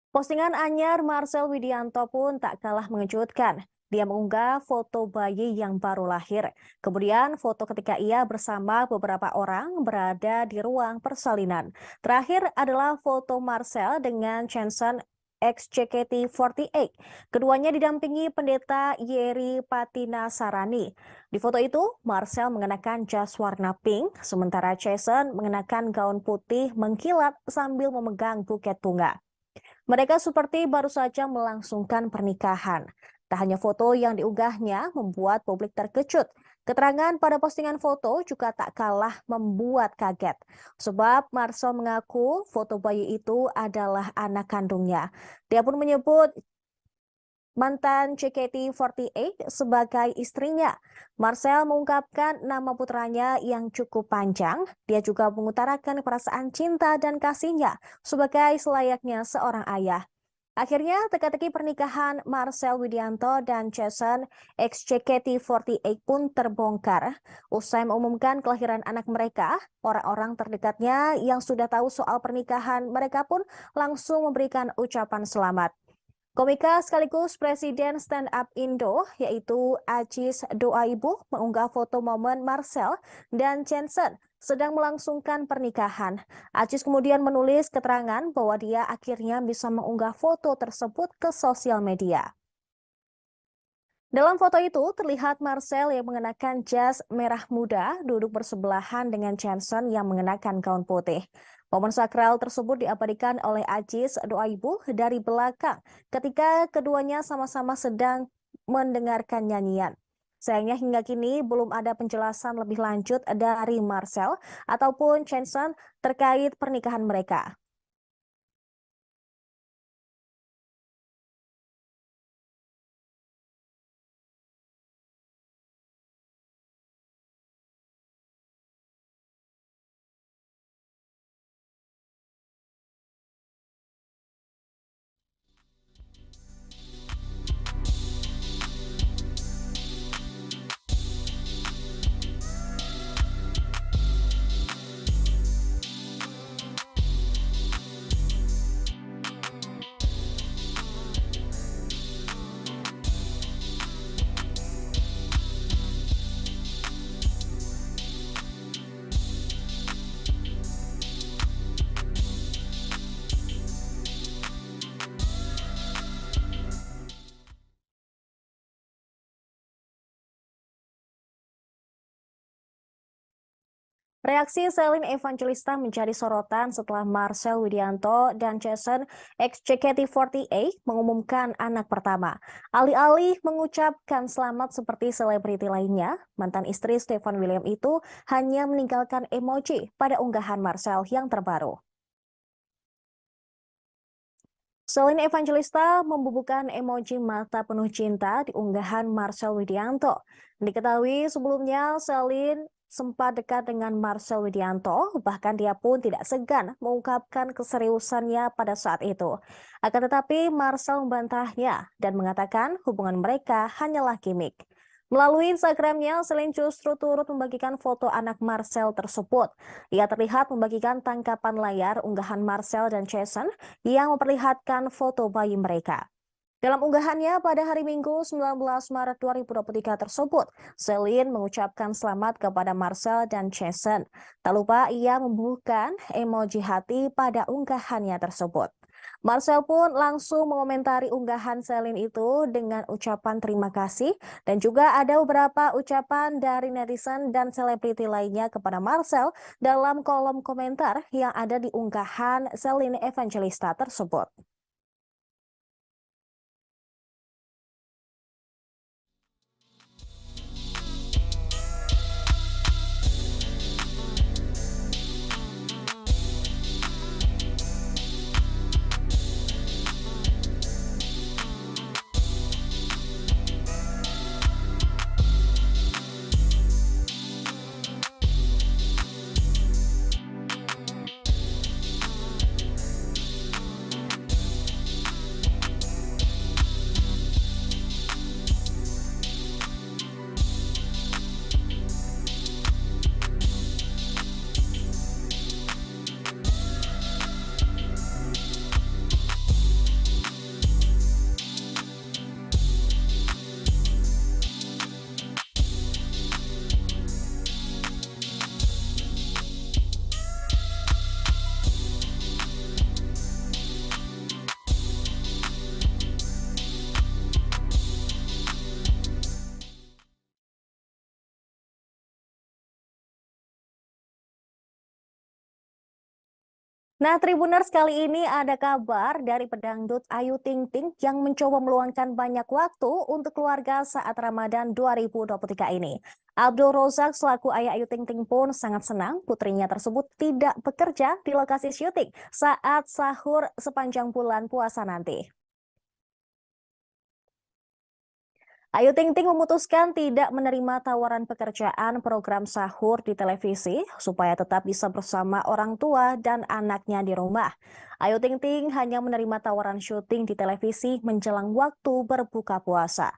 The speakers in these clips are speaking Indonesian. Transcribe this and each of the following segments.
Postingan anyar Marcel Widianto pun tak kalah mengejutkan. Dia mengunggah foto bayi yang baru lahir. Kemudian foto ketika ia bersama beberapa orang berada di ruang persalinan. Terakhir adalah foto Marcel dengan Chanson ex-JKT48. Keduanya didampingi pendeta Yeri Patinasarani. Di foto itu, Marcel mengenakan jas warna pink, sementara Chanson mengenakan gaun putih mengkilat sambil memegang buket bunga. Mereka seperti baru saja melangsungkan pernikahan. Tak hanya foto yang diunggahnya membuat publik terkejut. Keterangan pada postingan foto juga tak kalah membuat kaget. Sebab Marcel mengaku foto bayi itu adalah anak kandungnya. Dia pun menyebut mantan JKT48 sebagai istrinya. Marcel mengungkapkan nama putranya yang cukup panjang. Dia juga mengutarakan perasaan cinta dan kasihnya sebagai selayaknya seorang ayah. Akhirnya, teka-teki pernikahan Marcel Widianto dan Jason ex-JKT48 pun terbongkar. Usai mengumumkan kelahiran anak mereka, orang-orang terdekatnya yang sudah tahu soal pernikahan mereka pun langsung memberikan ucapan selamat. Komika sekaligus Presiden Stand Up Indo, yaitu Ajis Doaibu, mengunggah foto momen Marcel dan Jensen sedang melangsungkan pernikahan. Ajis kemudian menulis keterangan bahwa dia akhirnya bisa mengunggah foto tersebut ke sosial media. Dalam foto itu terlihat Marcel yang mengenakan jas merah muda duduk bersebelahan dengan Jensen yang mengenakan gaun putih. Momen sakral tersebut diabadikan oleh Ajis Doaibu dari belakang ketika keduanya sama-sama sedang mendengarkan nyanyian. Sayangnya hingga kini belum ada penjelasan lebih lanjut dari Marcel ataupun Jensen terkait pernikahan mereka. Reaksi Selin Evangelista menjadi sorotan setelah Marcel Widianto dan Jason ex-JKT48 mengumumkan anak pertama. Alih-alih mengucapkan selamat seperti selebriti lainnya, mantan istri Stefan William itu hanya meninggalkan emoji pada unggahan Marcel yang terbaru. Selin Evangelista membubuhkan emoji mata penuh cinta di unggahan Marcel Widianto. Diketahui sebelumnya Selin sempat dekat dengan Marcel Widianto, bahkan dia pun tidak segan mengungkapkan keseriusannya pada saat itu. Akan tetapi Marcel membantahnya dan mengatakan hubungan mereka hanyalah gimmick. Melalui Instagramnya, Selin justru turut membagikan foto anak Marcel tersebut. Ia terlihat membagikan tangkapan layar unggahan Marcel dan Jason yang memperlihatkan foto bayi mereka. Dalam unggahannya pada hari Minggu 19 Maret 2023 tersebut, Celine mengucapkan selamat kepada Marcel dan Jason. Tak lupa ia membubuhkan emoji hati pada unggahannya tersebut. Marcel pun langsung mengomentari unggahan Celine itu dengan ucapan terima kasih dan juga ada beberapa ucapan dari netizen dan selebriti lainnya kepada Marcel dalam kolom komentar yang ada di unggahan Celine Evangelista tersebut. Nah, Tribuners, kali ini ada kabar dari pedangdut Ayu Ting Ting yang mencoba meluangkan banyak waktu untuk keluarga saat Ramadan 2023 ini. Abdul Rozak selaku ayah Ayu Ting Ting pun sangat senang putrinya tersebut tidak bekerja di lokasi syuting saat sahur sepanjang bulan puasa nanti. Ayu Ting Ting memutuskan tidak menerima tawaran pekerjaan program sahur di televisi supaya tetap bisa bersama orang tua dan anaknya di rumah. Ayu Ting Ting hanya menerima tawaran syuting di televisi menjelang waktu berbuka puasa.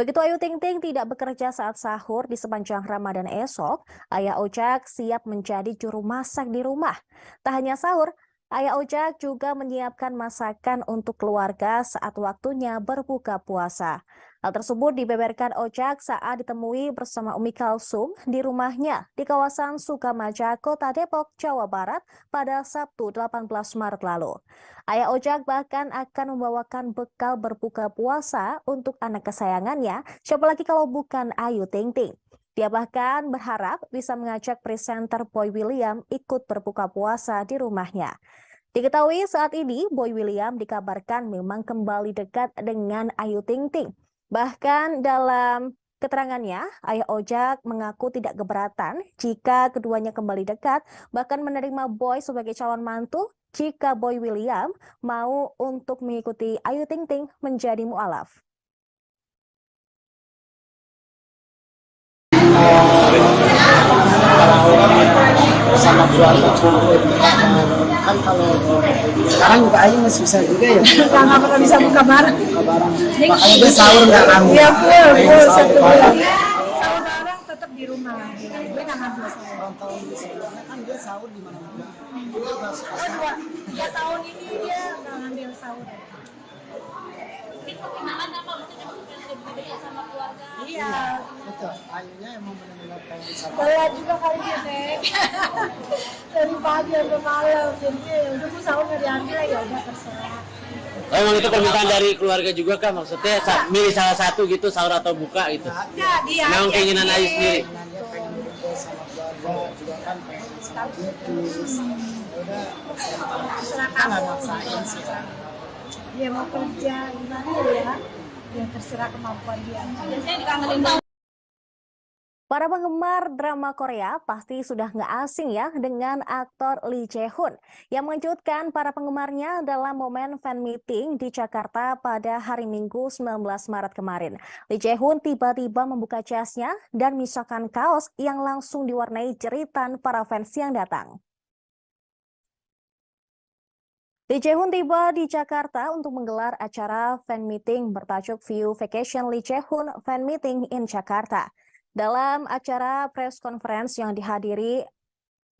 Begitu Ayu Ting Ting tidak bekerja saat sahur di sepanjang Ramadan esok, Ayah Ojak siap menjadi juru masak di rumah. Tak hanya sahur, Ayah Ojak juga menyiapkan masakan untuk keluarga saat waktunya berbuka puasa. Hal tersebut dibeberkan Ojak saat ditemui bersama Umi Kalsum di rumahnya di kawasan Sukamaja, Kota Depok, Jawa Barat pada Sabtu 18 Maret lalu. Ayah Ojak bahkan akan membawakan bekal berbuka puasa untuk anak kesayangannya, siapa lagi kalau bukan Ayu Ting Ting. Dia bahkan berharap bisa mengajak presenter Boy William ikut berbuka puasa di rumahnya. Diketahui saat ini Boy William dikabarkan memang kembali dekat dengan Ayu Ting Ting. Bahkan dalam keterangannya, Ayah Ojak mengaku tidak keberatan jika keduanya kembali dekat, bahkan menerima Boy sebagai calon mantu jika Boy William mau untuk mengikuti Ayu Ting Ting menjadi mualaf. Sama keluarga kan kalau sekarang buka aja masih bisa juga ya nggak pernah bisa buka bareng makanya dia sahur nggak ngambil ya full satu bulan sahur bareng tetap di rumah gue nggak ngambil sahur tahun sebelumnya kan dia sahur di mana-mana dua tahun ini dia nggak ngambil sahur iya betul ayunya emang benar-benar pengen sama berat juga kali dia teh dari pagi sampai malam jadi ya udah gue sahur nggak diambil ya udah terserah. Oh, emang itu permintaan dari keluarga juga kan, maksudnya milih salah satu gitu, sahur atau buka gitu. Enggak, dia Memang keinginan Ayu sendiri. dia pengen ngumpul sama keluarga juga kan pengen sama Yesus udah terserah kan nggak kamu maksain sih dia mau kerja gimana ya terserah kemampuan dia. Biasanya dikangenin banget. Para penggemar drama Korea pasti sudah nggak asing ya dengan aktor Lee Jae-hoon yang mengejutkan para penggemarnya dalam momen fan meeting di Jakarta pada hari Minggu 19 Maret kemarin. Lee Jae-hoon tiba-tiba membuka jasnya dan memisahkan kaos yang langsung diwarnai jeritan para fans yang datang. Lee Jae-hoon tiba di Jakarta untuk menggelar acara fan meeting bertajuk View Vacation Lee Jae-hoon Fan Meeting in Jakarta. Dalam acara press conference yang dihadiri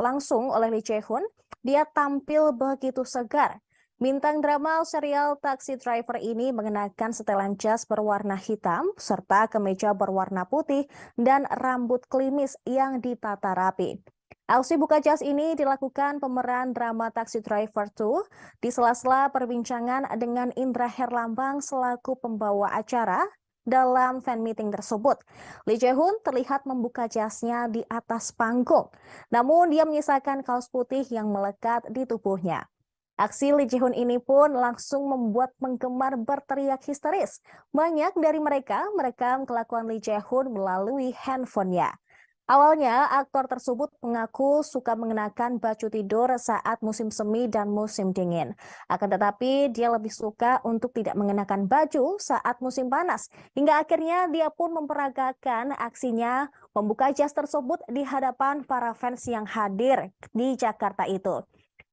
langsung oleh Lee Jae-hoon, dia tampil begitu segar. Bintang drama serial Taxi Driver ini mengenakan setelan jas berwarna hitam serta kemeja berwarna putih dan rambut klimis yang ditata rapi. Aksi buka jas ini dilakukan pemeran drama Taxi Driver 2 di sela-sela perbincangan dengan Indra Herlambang selaku pembawa acara dalam fan meeting tersebut. Lee Jae-hoon terlihat membuka jasnya di atas panggung, namun dia menyisakan kaos putih yang melekat di tubuhnya. Aksi Lee Jae-hoon ini pun langsung membuat penggemar berteriak histeris. Banyak dari mereka merekam kelakuan Lee Jae-hoon melalui handphonenya. Awalnya, aktor tersebut mengaku suka mengenakan baju tidur saat musim semi dan musim dingin. Akan tetapi, dia lebih suka untuk tidak mengenakan baju saat musim panas. Hingga akhirnya dia pun memperagakan aksinya membuka jas tersebut di hadapan para fans yang hadir di Jakarta itu.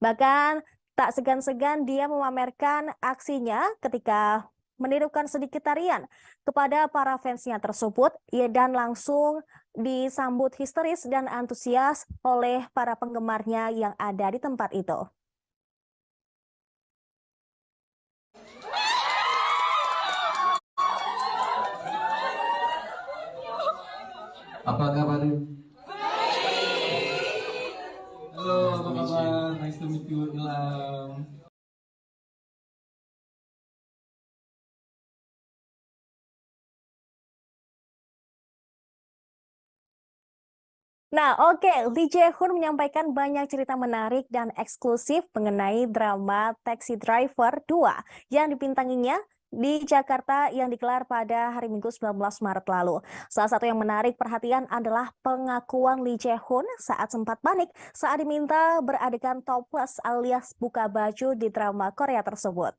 Bahkan, tak segan-segan dia memamerkan aksinya ketika menirukan sedikit tarian kepada para fansnya tersebut, dan langsung disambut histeris dan antusias oleh para penggemarnya yang ada di tempat itu. Apa kabar? Halo, apa kabar? Nice to meet you, Ilham. Nah, oke, Lee Jae-hoon menyampaikan banyak cerita menarik dan eksklusif mengenai drama Taxi Driver 2 yang dibintanginya di Jakarta yang digelar pada hari Minggu 19 Maret lalu. Salah satu yang menarik perhatian adalah pengakuan Lee Jae-hoon saat sempat panik saat diminta beradegan topless alias buka baju di drama Korea tersebut.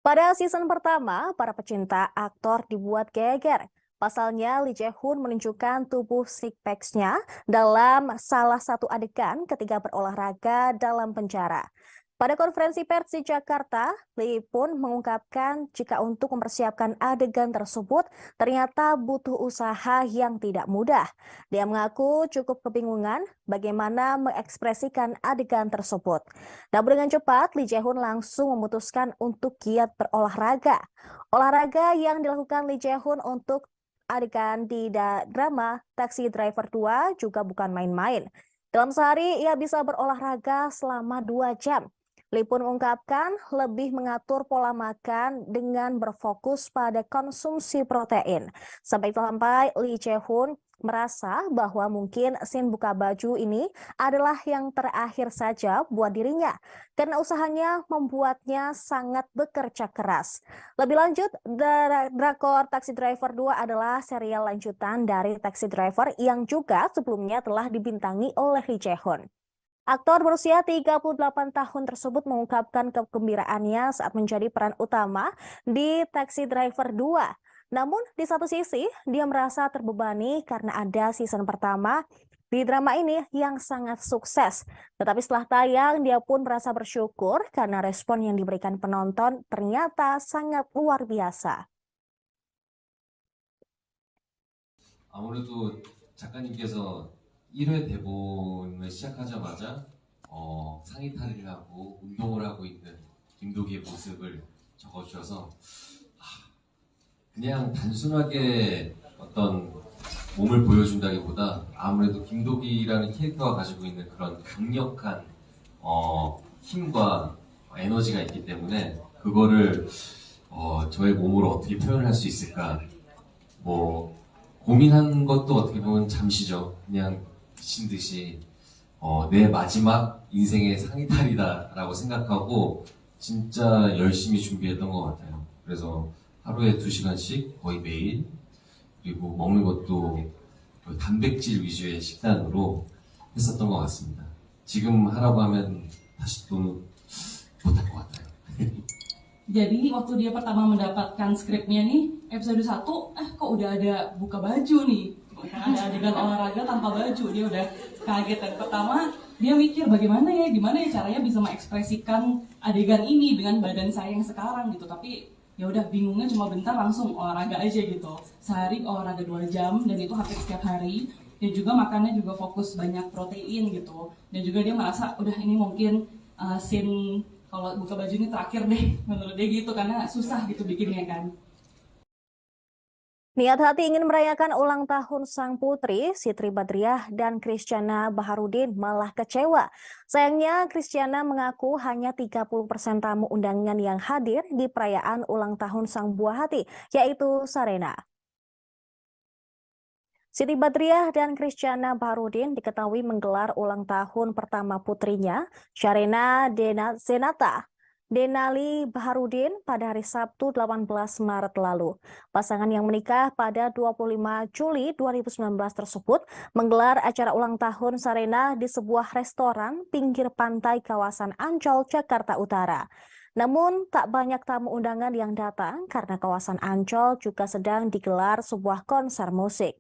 Pada season pertama, para pecinta aktor dibuat geger. Pasalnya, Lee Jae-hoon menunjukkan tubuh six pack-nya dalam salah satu adegan ketika berolahraga dalam penjara. Pada konferensi pers di Jakarta, Lee pun mengungkapkan jika untuk mempersiapkan adegan tersebut ternyata butuh usaha yang tidak mudah. Dia mengaku cukup kebingungan bagaimana mengekspresikan adegan tersebut. Namun dengan cepat, Lee Jae-hoon langsung memutuskan untuk giat berolahraga. Olahraga yang dilakukan Lee Jae-hoon untuk adegan di drama Taxi Driver 2 juga bukan main-main. Dalam sehari, ia bisa berolahraga selama 2 jam. Lee pun mengungkapkan lebih mengatur pola makan dengan berfokus pada konsumsi protein. Sampai Lee Jae-hoon merasa bahwa mungkin scene buka baju ini adalah yang terakhir saja buat dirinya karena usahanya membuatnya sangat bekerja keras. Lebih lanjut, drakor Taxi Driver 2 adalah serial lanjutan dari Taxi Driver yang juga sebelumnya telah dibintangi oleh Lee Jae-hoon. Aktor berusia 38 tahun tersebut mengungkapkan kegembiraannya saat menjadi peran utama di Taxi Driver 2. Namun di satu sisi, dia merasa terbebani karena ada season pertama di drama ini yang sangat sukses. Tetapi setelah tayang, dia pun merasa bersyukur karena respon yang diberikan penonton ternyata sangat luar biasa. 아무래도 작가님께서 1회 대본을 시작하자마자 상의 탈의를 하고 운동을 하고 있는 김도기의 모습을 적어주셔서 그냥 단순하게 어떤 몸을 보여준다기보다 아무래도 김도기라는 캐릭터가 가지고 있는 그런 강력한 힘과 에너지가 있기 때문에 그거를 저의 몸으로 어떻게 표현을 할 수 있을까 뭐 고민한 것도 어떻게 보면 잠시죠. 그냥 미친 듯이 내 마지막 인생의 상이탈이다라고 생각하고 진짜 열심히 준비했던 것 같아요. 그래서 하루에 2시간씩 거의 매일, 그리고 먹는 것도 단백질 위주의 식단으로 했었던 것 같습니다. 지금 하라고 하면 다시 또 못할 것 같아요. Jadi waktu dia pertama mendapatkan skripnya nih, episode 1, kok udah ada buka baju nih. Ada adegan olahraga tanpa baju, dia udah kaget. Dan pertama dia mikir gimana ya caranya bisa mengekspresikan adegan ini dengan badan saya yang sekarang gitu. Tapi ya udah bingungnya cuma bentar langsung olahraga aja gitu. Sehari olahraga 2 jam dan itu hampir setiap hari. Dan juga makannya juga fokus banyak protein gitu. Dan juga dia merasa udah ini mungkin scene kalau buka baju ini terakhir deh menurut dia gitu karena susah gitu bikinnya kan. Niat hati ingin merayakan ulang tahun sang putri, Siti Badriah dan Christiana Baharudin malah kecewa. Sayangnya, Christiana mengaku hanya 30% tamu undangan yang hadir di perayaan ulang tahun sang buah hati, yaitu Sharena. Siti Badriah dan Christiana Baharudin diketahui menggelar ulang tahun pertama putrinya, Sharena Zenata Denali Baharudin pada hari Sabtu 18 Maret lalu. Pasangan yang menikah pada 25 Juli 2019 tersebut menggelar acara ulang tahun Sharena di sebuah restoran pinggir pantai kawasan Ancol, Jakarta Utara. Namun tak banyak tamu undangan yang datang karena kawasan Ancol juga sedang digelar sebuah konser musik.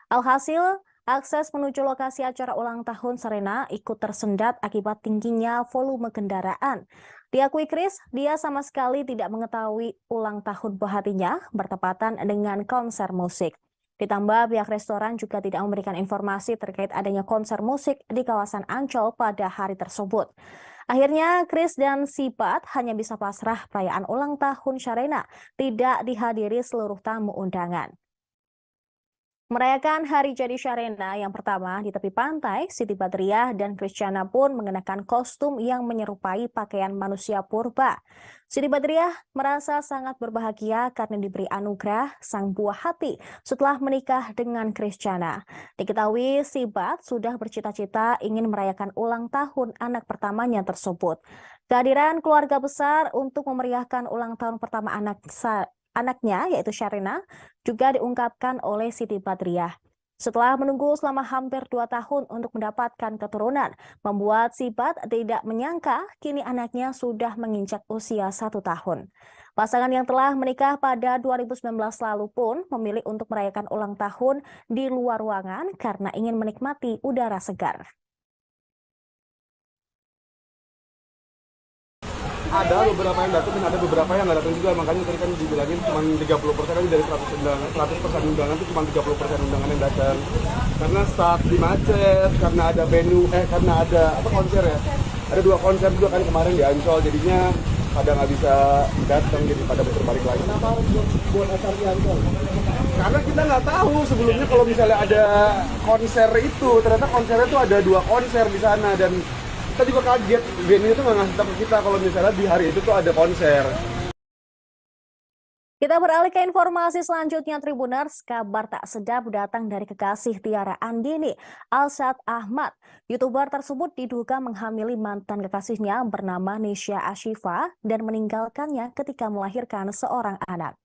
Alhasil, akses menuju lokasi acara ulang tahun Sharena ikut tersendat akibat tingginya volume kendaraan. Diakui Chris, dia sama sekali tidak mengetahui ulang tahun buah hatinya bertepatan dengan konser musik. Ditambah pihak restoran juga tidak memberikan informasi terkait adanya konser musik di kawasan Ancol pada hari tersebut. Akhirnya Chris dan Sipat hanya bisa pasrah perayaan ulang tahun Sharena tidak dihadiri seluruh tamu undangan. Merayakan hari jadi Sharina yang pertama di tepi pantai, Siti Badriah dan Christiana pun mengenakan kostum yang menyerupai pakaian manusia purba. Siti Badriah merasa sangat berbahagia karena diberi anugerah sang buah hati setelah menikah dengan Christiana. Diketahui si Bat sudah bercita-cita ingin merayakan ulang tahun anak pertamanya tersebut. Kehadiran keluarga besar untuk memeriahkan ulang tahun pertama anaknya yaitu Sharina juga diungkapkan oleh Siti Badriah. Setelah menunggu selama hampir 2 tahun untuk mendapatkan keturunan, membuat Sibat tidak menyangka kini anaknya sudah menginjak usia 1 tahun. Pasangan yang telah menikah pada 2019 lalu pun memilih untuk merayakan ulang tahun di luar ruangan karena ingin menikmati udara segar. Ada beberapa yang datang dan ada beberapa yang nggak datang juga, makanya tadi kan dibilangin cuma 30% aja dari 100% undangan itu cuma 30% undangan yang datang karena stuck di macet, karena ada venue, karena ada konser ya, ada 2 konser juga kan kemarin di Ancol, jadinya pada nggak bisa datang, jadi pada putar balik lagi. Kenapa harus buat acara di Ancol? Karena kita nggak tahu sebelumnya kalau misalnya ada konser itu, ternyata konsernya tuh ada 2 konser di sana dan kita juga kaget, venue itu nggak ngasih tahu kita kalau misalnya di hari itu tuh ada konser. Kita beralih ke informasi selanjutnya, Tribuners. Kabar tak sedap datang dari kekasih Tiara Andini, Alshad Ahmad. YouTuber tersebut diduga menghamili mantan kekasihnya bernama Nisha Ashifa dan meninggalkannya ketika melahirkan seorang anak.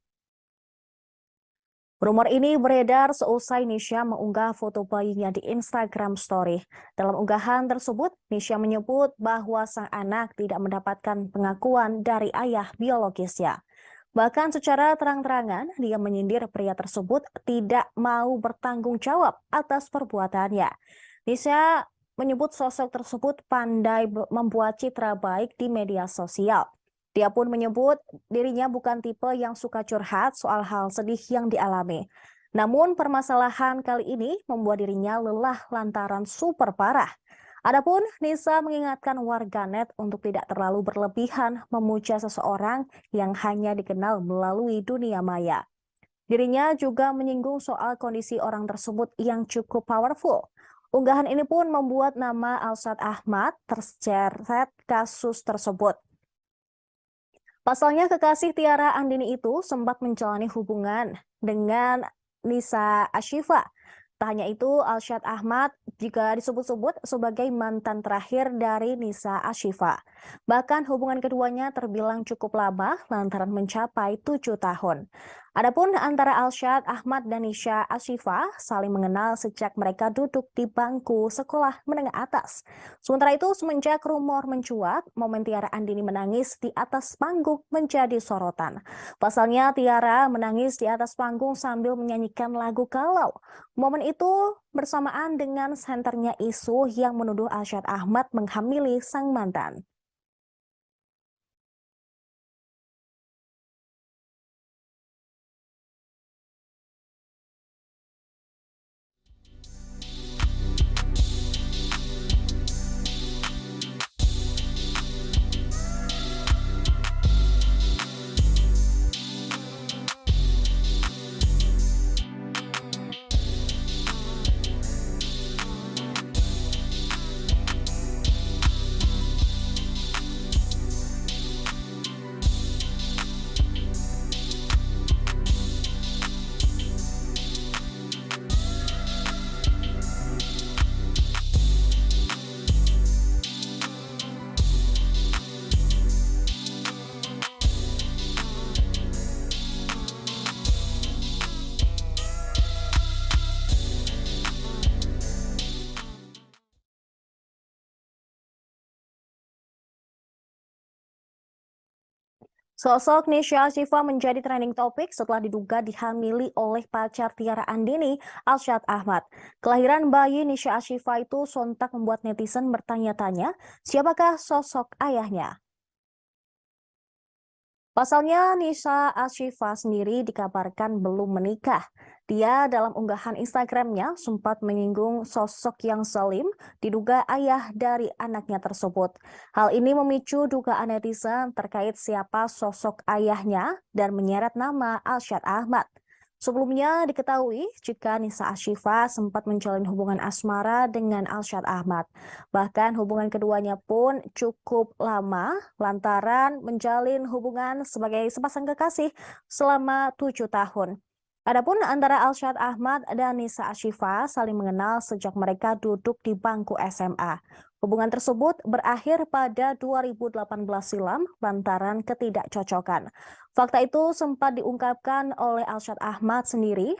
Rumor ini beredar seusai Nisha mengunggah foto bayinya di Instagram Story. Dalam unggahan tersebut, Nisha menyebut bahwa sang anak tidak mendapatkan pengakuan dari ayah biologisnya. Bahkan secara terang-terangan, dia menyindir pria tersebut tidak mau bertanggung jawab atas perbuatannya. Nisha menyebut sosok tersebut pandai membuat citra baik di media sosial. Dia pun menyebut dirinya bukan tipe yang suka curhat soal hal sedih yang dialami. Namun permasalahan kali ini membuat dirinya lelah lantaran super parah. Adapun Nisa mengingatkan warganet untuk tidak terlalu berlebihan memuja seseorang yang hanya dikenal melalui dunia maya. Dirinya juga menyinggung soal kondisi orang tersebut yang cukup powerful. Unggahan ini pun membuat nama Alshad Ahmad terseret kasus tersebut. Pasalnya kekasih Tiara Andini itu sempat menjalani hubungan dengan Nisha Ashifa. Tak hanya itu, Alshad Ahmad juga disebut-sebut sebagai mantan terakhir dari Nisha Ashifa. Bahkan hubungan keduanya terbilang cukup lama lantaran mencapai 7 tahun. Adapun antara Alshad Ahmad dan Nisha Ashifa saling mengenal sejak mereka duduk di bangku sekolah menengah atas. Sementara itu, semenjak rumor mencuat, momen Tiara Andini menangis di atas panggung menjadi sorotan. Pasalnya, Tiara menangis di atas panggung sambil menyanyikan lagu Kalau. Momen itu bersamaan dengan senternya isu yang menuduh Alshad Ahmad menghamili sang mantan. Sosok Nisha Ashifa menjadi trending topik setelah diduga dihamili oleh pacar Tiara Andini, Alshad Ahmad. Kelahiran bayi Nisha Ashifa itu sontak membuat netizen bertanya-tanya, siapakah sosok ayahnya? Pasalnya, Nisha Ashifa sendiri dikabarkan belum menikah. Dia dalam unggahan Instagramnya sempat menyinggung sosok yang zalim diduga ayah dari anaknya tersebut. Hal ini memicu dugaan netizen terkait siapa sosok ayahnya dan menyeret nama Alshad Ahmad. Sebelumnya diketahui jika Nisa Ashifa sempat menjalin hubungan asmara dengan Alshad Ahmad. Bahkan hubungan keduanya pun cukup lama lantaran menjalin hubungan sebagai sepasang kekasih selama 7 tahun. Adapun antara Alshad Ahmad dan Nisa Ashifa saling mengenal sejak mereka duduk di bangku SMA. Hubungan tersebut berakhir pada 2018 silam lantaran ketidakcocokan. Fakta itu sempat diungkapkan oleh Alshad Ahmad sendiri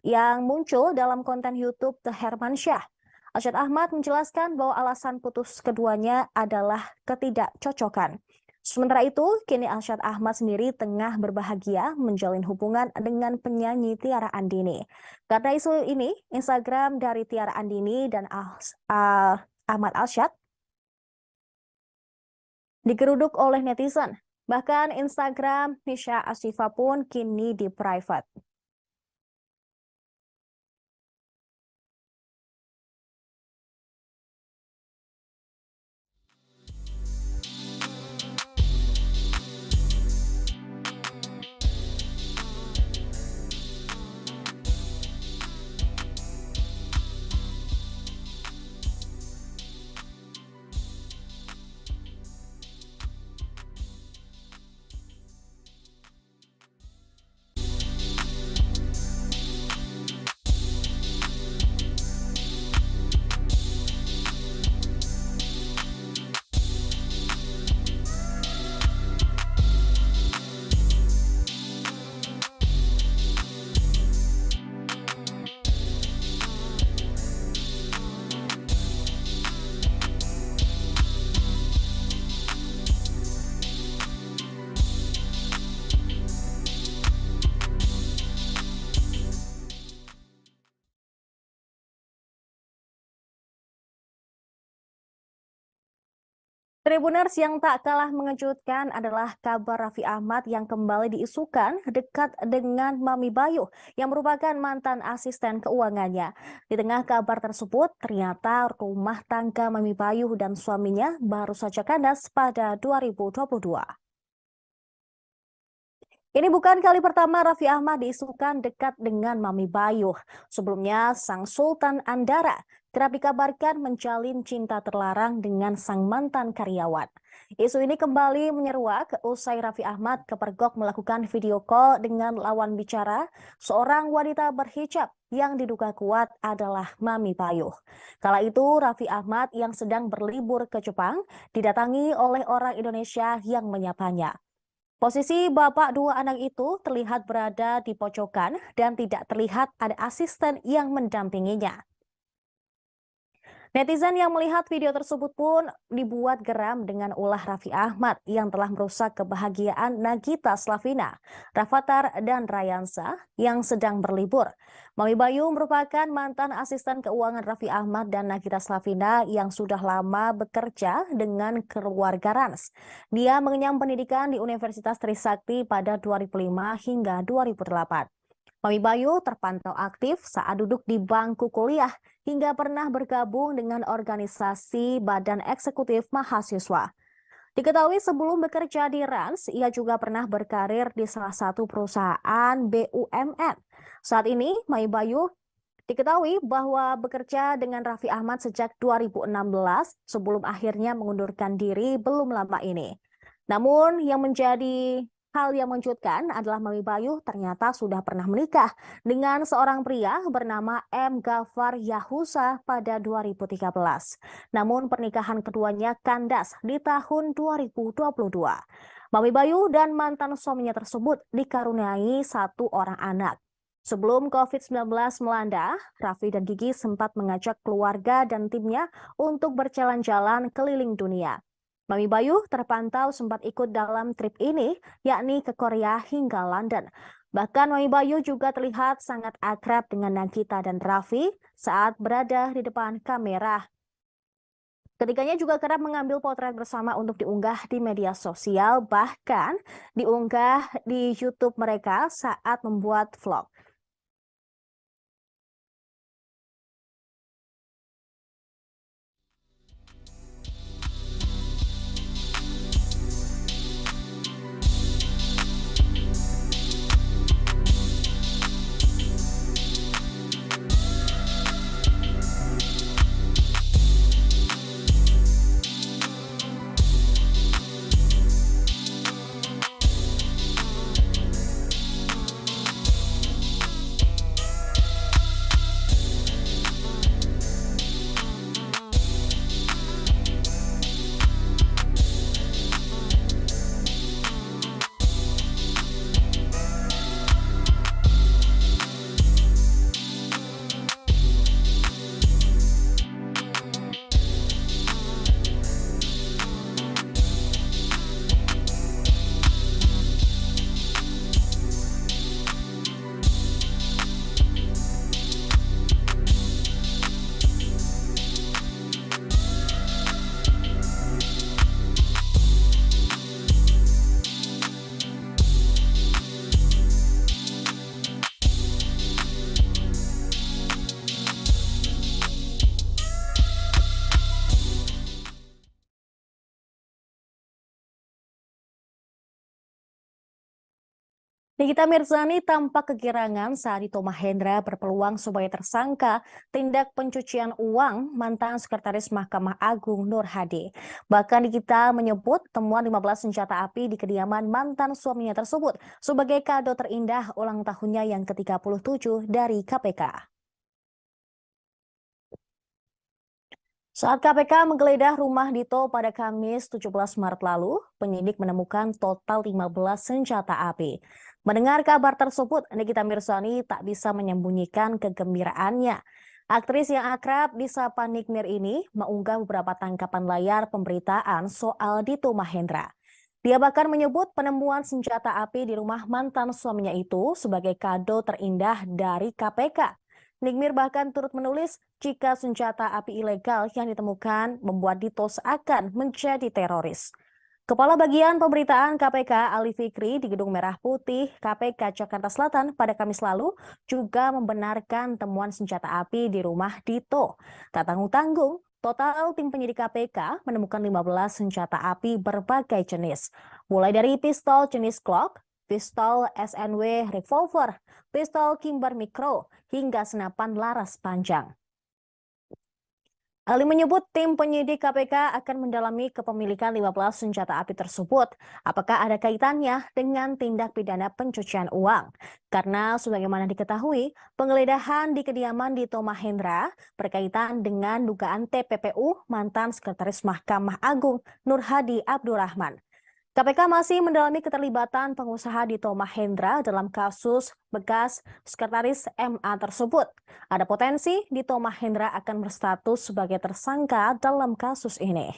yang muncul dalam konten YouTube The Hermansyah. Alshad Ahmad menjelaskan bahwa alasan putus keduanya adalah ketidakcocokan. Sementara itu, kini Alshad Ahmad sendiri tengah berbahagia menjalin hubungan dengan penyanyi Tiara Andini. Karena isu ini, Instagram dari Tiara Andini dan Ahmad Alshad digeruduk oleh netizen. Bahkan Instagram Nisa Ashifa pun kini di private. Tribuners, yang tak kalah mengejutkan adalah kabar Raffi Ahmad yang kembali diisukan dekat dengan Mami Bayu yang merupakan mantan asisten keuangannya. Di tengah kabar tersebut, ternyata rumah tangga Mami Bayu dan suaminya baru saja kandas pada 2022. Ini bukan kali pertama Raffi Ahmad diisukan dekat dengan Mami Bayu. Sebelumnya, sang Sultan Andara kerap dikabarkan menjalin cinta terlarang dengan sang mantan karyawan. Isu ini kembali menyeruak usai Raffi Ahmad kepergok melakukan video call dengan lawan bicara, seorang wanita berhijab yang diduga kuat adalah Mami Bayu. Kala itu, Raffi Ahmad yang sedang berlibur ke Jepang didatangi oleh orang Indonesia yang menyapanya. Posisi bapak dua anak itu terlihat berada di pojokan dan tidak terlihat ada asisten yang mendampinginya. Netizen yang melihat video tersebut pun dibuat geram dengan ulah Raffi Ahmad yang telah merusak kebahagiaan Nagita Slavina, Rafathar, dan Rayansa yang sedang berlibur. Mami Bayu merupakan mantan asisten keuangan Raffi Ahmad dan Nagita Slavina yang sudah lama bekerja dengan keluarga Rans. Dia mengenyam pendidikan di Universitas Trisakti pada 2005 hingga 2008. Mami Bayu terpantau aktif saat duduk di bangku kuliah hingga pernah bergabung dengan organisasi Badan Eksekutif Mahasiswa. Diketahui sebelum bekerja di Rans, ia juga pernah berkarir di salah satu perusahaan BUMN. Saat ini, Mami Bayu diketahui bahwa bekerja dengan Raffi Ahmad sejak 2016 sebelum akhirnya mengundurkan diri belum lama ini. Namun yang menjadi hal yang mengejutkan adalah Mami Bayu ternyata sudah pernah menikah dengan seorang pria bernama M. Ghaffar Yahusa pada 2013. Namun pernikahan keduanya kandas di tahun 2022. Mami Bayu dan mantan suaminya tersebut dikaruniai satu orang anak. Sebelum COVID-19 melanda, Raffi dan Gigi sempat mengajak keluarga dan timnya untuk berjalan-jalan keliling dunia. Mami Bayu terpantau sempat ikut dalam trip ini, yakni ke Korea hingga London. Bahkan Mami Bayu juga terlihat sangat akrab dengan Nagita dan Raffi saat berada di depan kamera. Ketiganya juga kerap mengambil potret bersama untuk diunggah di media sosial, bahkan diunggah di YouTube mereka saat membuat vlog. Nikita Mirzani tampak kegirangan saat Dito Mahendra berpeluang sebagai tersangka tindak pencucian uang mantan Sekretaris Mahkamah Agung Nur Hadi. Bahkan Nikita menyebut temuan 15 senjata api di kediaman mantan suaminya tersebut sebagai kado terindah ulang tahunnya yang ke-37 dari KPK. Saat KPK menggeledah rumah Dito pada Kamis 17 Maret lalu, penyidik menemukan total 15 senjata api. Mendengar kabar tersebut, Nikita Mirzani tak bisa menyembunyikan kegembiraannya. Aktris yang akrab disapa Nikmir ini mengunggah beberapa tangkapan layar pemberitaan soal Dito Mahendra. Dia bahkan menyebut penemuan senjata api di rumah mantan suaminya itu sebagai kado terindah dari KPK. Nikmir bahkan turut menulis jika senjata api ilegal yang ditemukan membuat Dito seakan menjadi teroris. Kepala Bagian Pemberitaan KPK Ali Fikri di Gedung Merah Putih KPK Jakarta Selatan pada Kamis lalu juga membenarkan temuan senjata api di rumah Dito. Tak tanggung-tanggung, total tim penyidik KPK menemukan 15 senjata api berbagai jenis, mulai dari pistol jenis Glock, pistol SNW revolver, pistol Kimber Micro, hingga senapan laras panjang. Ali menyebut tim penyidik KPK akan mendalami kepemilikan 15 senjata api tersebut. Apakah ada kaitannya dengan tindak pidana pencucian uang? Karena sebagaimana diketahui, penggeledahan di kediaman Dito Mahendra berkaitan dengan dugaan TPPU mantan Sekretaris Mahkamah Agung Nur Hadi Abdurrahman. KPK masih mendalami keterlibatan pengusaha Dito Mahendra dalam kasus bekas sekretaris MA tersebut. Ada potensi Dito Mahendra akan berstatus sebagai tersangka dalam kasus ini.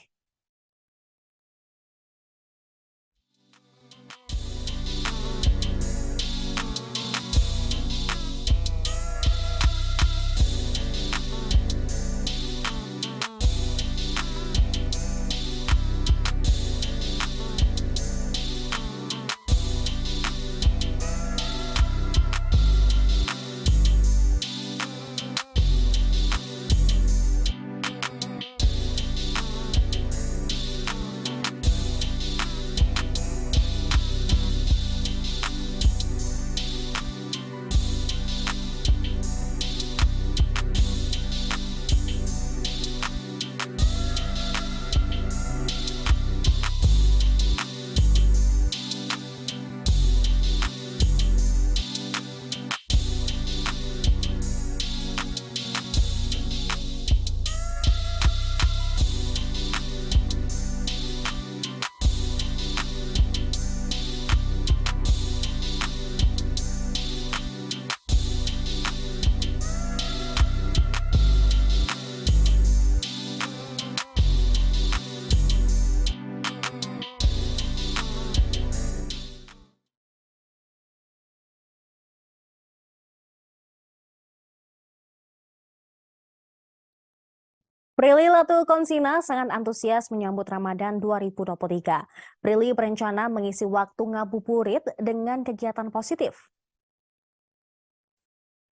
Prilly Latuconsina sangat antusias menyambut Ramadan 2023. Prilly berencana mengisi waktu ngabuburit dengan kegiatan positif.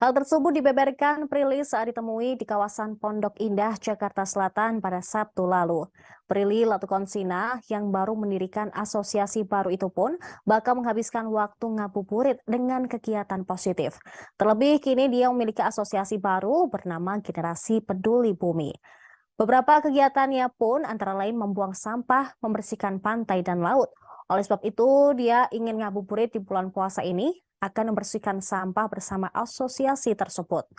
Hal tersebut dibeberkan Prilly saat ditemui di kawasan Pondok Indah, Jakarta Selatan pada Sabtu lalu. Prilly Latuconsina yang baru mendirikan asosiasi baru itu pun bakal menghabiskan waktu ngabuburit dengan kegiatan positif. Terlebih kini dia memiliki asosiasi baru bernama Generasi Peduli Bumi. Beberapa kegiatannya pun antara lain membuang sampah, membersihkan pantai dan laut. Oleh sebab itu, dia ingin ngabuburit di bulan puasa ini akan membersihkan sampah bersama asosiasi tersebut.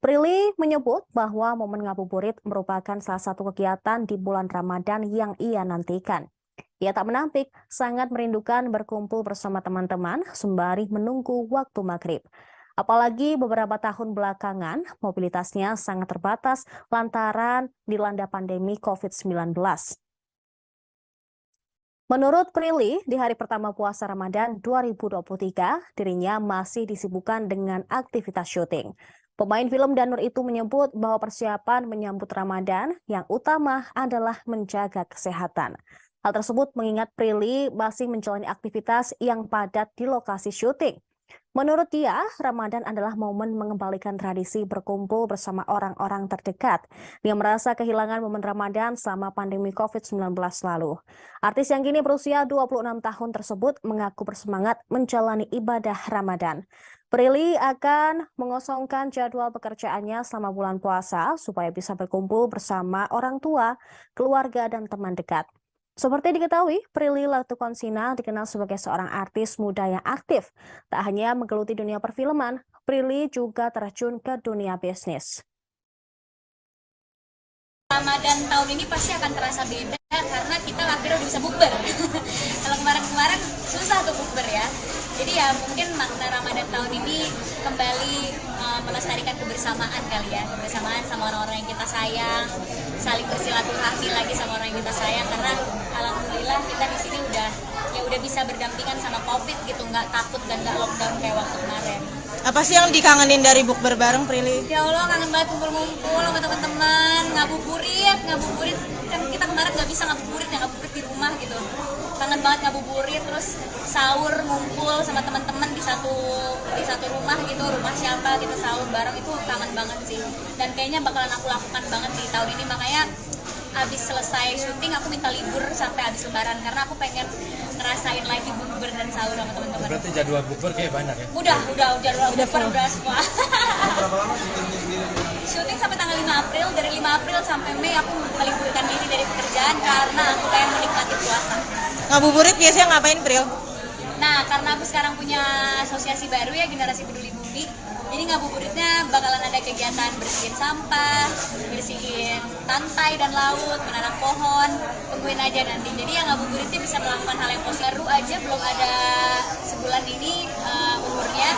Prilly menyebut bahwa momen ngabuburit merupakan salah satu kegiatan di bulan Ramadan yang ia nantikan. Ia tak menampik sangat merindukan berkumpul bersama teman-teman sembari menunggu waktu maghrib. Apalagi beberapa tahun belakangan, mobilitasnya sangat terbatas lantaran dilanda pandemi COVID-19. Menurut Prilly, di hari pertama puasa Ramadan 2023, dirinya masih disibukkan dengan aktivitas syuting. Pemain film Danur itu menyebut bahwa persiapan menyambut Ramadan yang utama adalah menjaga kesehatan. Hal tersebut mengingat Prilly masih menjalani aktivitas yang padat di lokasi syuting. Menurut dia, Ramadan adalah momen mengembalikan tradisi berkumpul bersama orang-orang terdekat. Dia merasa kehilangan momen Ramadan selama pandemi COVID-19 lalu. Artis yang kini berusia 26 tahun tersebut mengaku bersemangat menjalani ibadah Ramadan. Prilly akan mengosongkan jadwal pekerjaannya selama bulan puasa supaya bisa berkumpul bersama orang tua, keluarga, dan teman dekat. Seperti diketahui, Prilly Latuconsina dikenal sebagai seorang artis muda yang aktif. Tak hanya menggeluti dunia perfilman, Prilly juga terjun ke dunia bisnis. Ramadan tahun ini pasti akan terasa beda karena kita akhirnya udah bisa bukber. Kalau kemarin-kemarin susah tuh bukber ya. Jadi ya mungkin makna Ramadan tahun ini kembali melestarikan kebersamaan kali ya. Kebersamaan sama orang-orang yang kita sayang, saling bersilaturahmi lagi sama orang yang kita sayang karena alhamdulillah kita di sini udah bisa berdampingan sama Covid gitu, nggak takut dan nggak lockdown kayak waktu kemarin. Apa sih yang dikangenin dari bukber bareng, Prilly? Ya Allah, kangen banget kumpul-kumpul sama teman-teman, ngabuburit. Kan kita kemarin nggak bisa ngabuburit di rumah gitu. Kangen banget ngabuburit, terus sahur ngumpul sama teman-teman di satu rumah gitu, rumah siapa kita sahur bareng, itu kangen banget sih. Dan kayaknya bakalan aku lakukan banget di tahun ini, makanya habis selesai syuting aku minta libur sampai habis lebaran karena aku pengen ngerasain lagi bukber dan sahur sama teman-teman. Berarti jadwal bukber kayak banyak ya? Udah jadwal bukber udah semua. Berapa lama syutingnya sendiri? Syuting sampai tanggal 5 April, dari 5 April sampai Mei aku meliburkan diri dari pekerjaan karena aku pengen menikmati puasa. Ngabuburit biasanya ngapain, Pril? Nah, karena aku sekarang punya asosiasi baru ya, Generasi Peduli Bumi. Jadi ngabuburitnya bakalan ada kegiatan bersihin sampah, bersihin pantai dan laut, menanam pohon, tungguin aja nanti. Jadi yang ngabuburitnya bisa melakukan hal yang positif. Baru aja belum ada sebulan ini umurnya.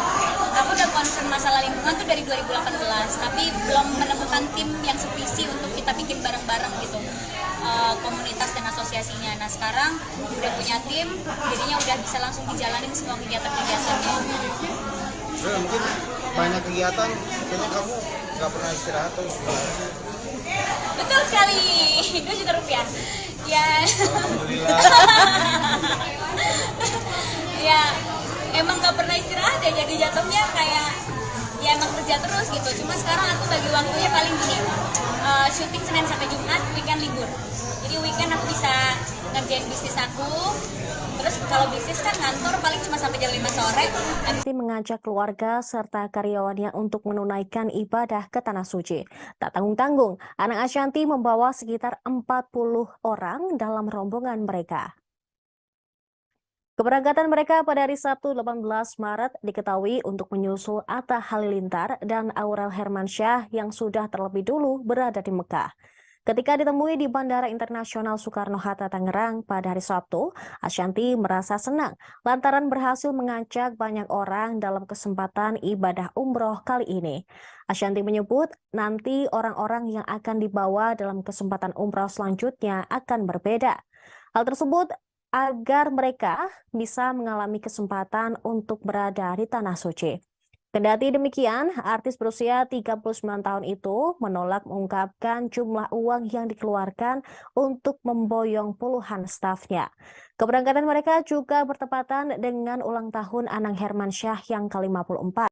Aku udah concern masalah lingkungan tuh dari 2018, tapi belum menemukan tim yang sevisi untuk kita bikin bareng-bareng gitu. Komunitas dan asosiasinya. Nah sekarang udah punya tim, jadinya udah bisa langsung dijalanin semua kegiatan-kegiatannya. Mungkin banyak kegiatan, kayaknya kamu nggak pernah istirahat tuh. Betul sekali, 2 juta rupiah. Ya. Alhamdulillah. Ya, emang nggak pernah istirahat ya, jadi jatuhnya kayak ya emang kerja terus gitu. Cuma sekarang aku bagi waktunya paling gini, syuting Senin sampai Jumat, weekend libur. Jadi weekend aku bisa ngerjain bisnis aku. Terus kalau bisnis kan ngantor paling cuma sampai jam 5 sore. Ashanti mengajak keluarga serta karyawannya untuk menunaikan ibadah ke Tanah Suci. Tak tanggung-tanggung, anak Ashanti membawa sekitar 40 orang dalam rombongan mereka. Keberangkatan mereka pada hari Sabtu 18 Maret diketahui untuk menyusul Atta Halilintar dan Aurel Hermansyah yang sudah terlebih dulu berada di Mekah. Ketika ditemui di Bandara Internasional Soekarno-Hatta Tangerang pada hari Sabtu, Ashanti merasa senang lantaran berhasil mengajak banyak orang dalam kesempatan ibadah umroh kali ini. Ashanti menyebut nanti orang-orang yang akan dibawa dalam kesempatan umroh selanjutnya akan berbeda. Hal tersebut agar mereka bisa mengalami kesempatan untuk berada di Tanah Suci. Kendati demikian, artis berusia 39 tahun itu menolak mengungkapkan jumlah uang yang dikeluarkan untuk memboyong puluhan stafnya. Keberangkatan mereka juga bertepatan dengan ulang tahun Anang Hermansyah yang ke-54.